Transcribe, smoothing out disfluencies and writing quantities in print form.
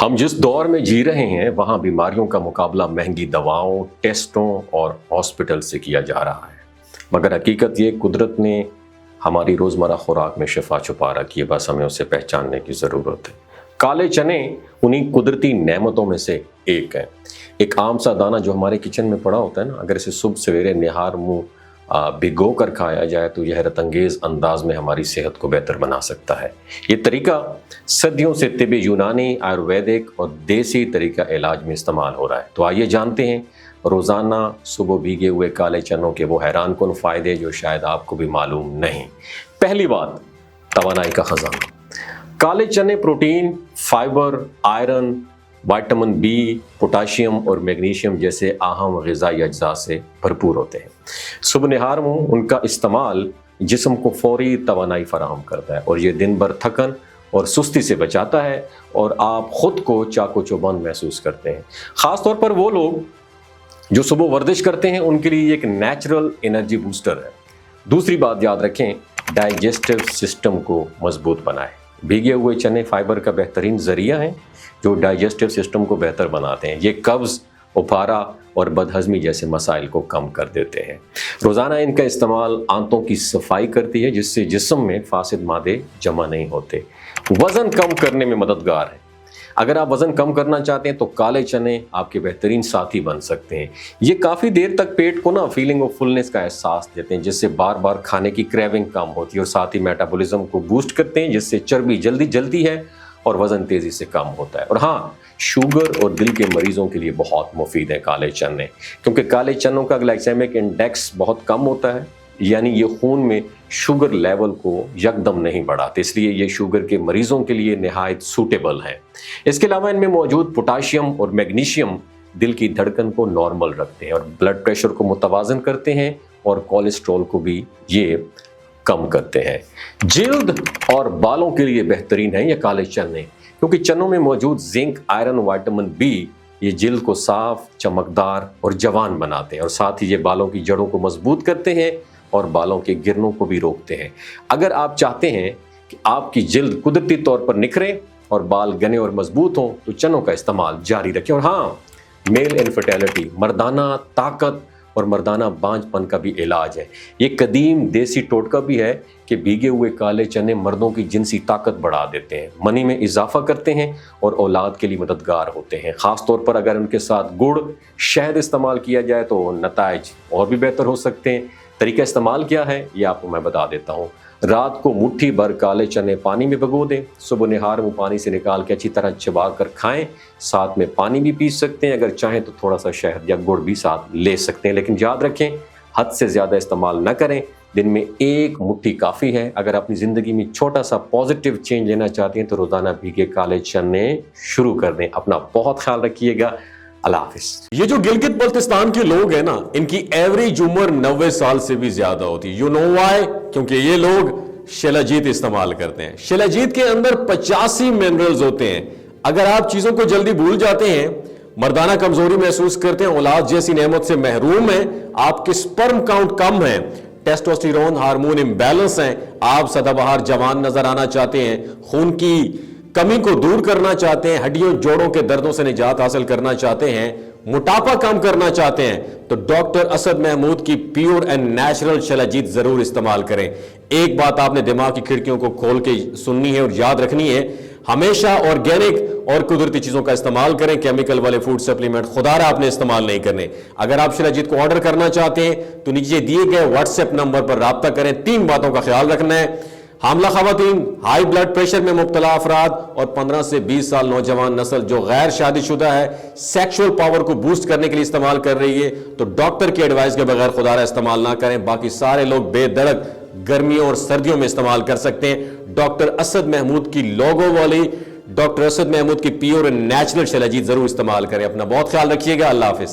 ہم جس دور میں جی رہے ہیں وہاں بیماریوں کا مقابلہ مہنگی دواؤں، ٹیسٹوں اور ہاسپٹل سے کیا جا رہا ہے، مگر حقیقت یہ قدرت نے ہماری روزمرہ خوراک میں شفا چھپا رکھی ہے، بس ہمیں اسے پہچاننے کی ضرورت ہے۔ کالے چنے انہی قدرتی نعمتوں میں سے ایک ہے۔ ایک عام سا دانہ جو ہمارے کچن میں پڑا ہوتا ہے نا، اگر اسے صبح سویرے نہار منہ بھگو کر کھایا جائے تو یہ حیرت انگیز انداز میں ہماری صحت کو بہتر بنا سکتا ہے۔ یہ طریقہ صدیوں سے طب یونانی، آیورویدک اور دیسی طریقہ علاج میں استعمال ہو رہا ہے۔ تو آئیے جانتے ہیں روزانہ صبح بھیگے ہوئے کالے چنوں کے وہ حیران کن فائدے جو شاید آپ کو بھی معلوم نہیں۔ پہلی بات، توانائی کا خزانہ۔ کالے چنے protein, fibre, iron, vitamin B, potassium اور میگنیشیم جیسے اہم غذائی اجزاء سے بھرپور ہوتے ہیں۔ صبح نہار منہ ان کا استعمال جسم کو فوری توانائی فراہم کرتا ہے اور یہ دن بھر تھکن اور سستی سے بچاتا ہے اور آپ خود کو چاق و چوبند محسوس کرتے ہیں۔ خاص طور پر وہ لوگ جو صبح ورزش کرتے ہیں ان کے لیے یہ ایک نیچرل انرجی بوسٹر ہے۔ دوسری بات یاد رکھیں، ڈائجسٹو سسٹم کو مضبوط بنائیں۔ بھیگے ہوئے چنے فائبر کا بہترین ذریعہ ہیں جو ڈائجسٹو سسٹم کو بہتر بناتے ہیں۔ یہ قبض، اپارا اور بدہضمی جیسے مسائل کو کم کر دیتے ہیں۔ روزانہ ان کا استعمال آنتوں کی صفائی کرتی ہے جس سے جسم میں فاسد مادے جمع نہیں ہوتے۔ وزن کم کرنے میں مددگار ہے۔ اگر آپ وزن کم کرنا چاہتے ہیں تو کالے چنے آپ کے بہترین ساتھی بن سکتے ہیں۔ یہ کافی دیر تک پیٹ کو فیلنگ آف فلنس کا احساس دیتے ہیں جس سے بار بار کھانے کی کریونگ کم ہوتی ہے اور ساتھ ہی میٹابولزم کو بوسٹ کرتے ہیں جس سے چربی جلدی جلتی ہے اور وزن تیزی سے کم ہوتا ہے۔ اور ہاں، شوگر اور دل کے مریضوں کے لیے بہت مفید ہے کالے چنے، کیونکہ کالے چنوں کا گلائسیمک انڈیکس بہت کم ہوتا ہے، یعنی یہ خون میں شوگر لیول کو یکدم نہیں بڑھاتے، اس لیے یہ شوگر کے مریضوں کے لیے نہایت سوٹیبل ہے۔ اس کے علاوہ ان میں موجود پوٹاشیم اور میگنیشیم دل کی دھڑکن کو نارمل رکھتے ہیں اور بلڈ پریشر کو متوازن کرتے ہیں اور کولیسٹرول کو بھی یہ کم کرتے ہیں۔ جلد اور بالوں کے لیے بہترین ہیں یہ کالے چنے، کیونکہ چنوں میں موجود زنک، آئرن، وائٹامن بی یہ جلد کو صاف، چمکدار اور جوان بناتے ہیں اور ساتھ ہی یہ بالوں کی جڑوں کو مضبوط کرتے ہیں اور بالوں کے گرنوں کو بھی روکتے ہیں۔ اگر آپ چاہتے ہیں کہ آپ کی جلد قدرتی طور پر نکھرے اور بال گھنے اور مضبوط ہوں تو چنوں کا استعمال جاری رکھیں۔ اور ہاں، میل انفرٹیلٹی، مردانہ طاقت اور مردانہ بانجھ پن کا بھی علاج ہے۔ یہ قدیم دیسی ٹوٹکا بھی ہے کہ بھیگے ہوئے کالے چنے مردوں کی جنسی طاقت بڑھا دیتے ہیں، منی میں اضافہ کرتے ہیں اور اولاد کے لیے مددگار ہوتے ہیں۔ خاص طور پر اگر ان کے ساتھ گڑ، شہد استعمال کیا جائے تو نتائج اور بھی بہتر ہو سکتے ہیں۔ طریقہ استعمال کیا ہے یہ آپ کو میں بتا دیتا ہوں۔ رات کو مٹھی بھر کالے چنے پانی میں بھگو دیں، صبح نہار منہ پانی سے نکال کے اچھی طرح چبا کر کھائیں، ساتھ میں پانی بھی پی سکتے ہیں، اگر چاہیں تو تھوڑا سا شہد یا گڑ بھی ساتھ لے سکتے ہیں، لیکن یاد رکھیں حد سے زیادہ استعمال نہ کریں۔ دن میں ایک مٹھی کافی ہے۔ اگر اپنی زندگی میں چھوٹا سا پازیٹیو چینج لینا چاہتے ہیں تو روزانہ بھیگے کالے چنے شروع کر دیں۔ اپنا بہت خیال رکھیے گا۔ اللہ حافظ۔ یہ جو گلگت بلتستان کے لوگ ہیں نا، ان کی ایوریج عمر 90 سال سے بھی زیادہ ہوتی ہے۔ You know why? کیونکہ یہ لوگ شلاجیت استعمال کرتے ہیں۔ شلاجیت کے اندر 85 منرلز ہوتے ہیں۔ اگر آپ چیزوں کو جلدی بھول جاتے ہیں، مردانہ کمزوری محسوس کرتے ہیں، اولاد جیسی نعمت سے محروم ہیں، آپ کے سپرم کاؤنٹ کم ہے، ٹیسٹوسٹیرون ہارمون امبیلنس ہیں، آپ سدا بہار جوان نظر آنا چاہتے ہیں، خون کی کمی کو دور کرنا چاہتے ہیں، ہڈیوں جوڑوں کے دردوں سے نجات حاصل کرنا چاہتے ہیں، موٹاپا کم کرنا چاہتے ہیں، تو ڈاکٹر اسد محمود کی پیور اینڈ نیچرل شلاجیت ضرور استعمال کریں۔ ایک بات آپ نے دماغ کی کھڑکیوں کو کھول کے سننی ہے اور یاد رکھنی ہے، ہمیشہ آرگینک اور قدرتی چیزوں کا استعمال کریں، کیمیکل والے فوڈ سپلیمنٹ خدا رہا آپ نے استعمال نہیں کرنے۔ اگر آپ شلاجیت کو آرڈر کرنا چاہتے ہیں تو نیچے دیے گئے واٹس ایپ نمبر پر رابطہ کریں۔ 3 باتوں کا خیال رکھنا ہے: حاملہ خواتین، ہائی بلڈ پریشر میں مبتلا افراد اور 15 سے 20 سال نوجوان نسل جو غیر شادی شدہ ہے، سیکشول پاور کو بوسٹ کرنے کے لیے استعمال کر رہی ہے، تو ڈاکٹر کی ایڈوائز کے بغیر خدا رہا استعمال نہ کریں۔ باقی سارے لوگ بے دڑک گرمیوں اور سردیوں میں استعمال کر سکتے ہیں۔ ڈاکٹر اسد محمود کی لوگو والی، ڈاکٹر اسد محمود کی پیور اینڈ نیچرل شلاجیت ضرور استعمال کریں۔ اپنا بہت خیال رکھیے گا۔ اللہ حافظ۔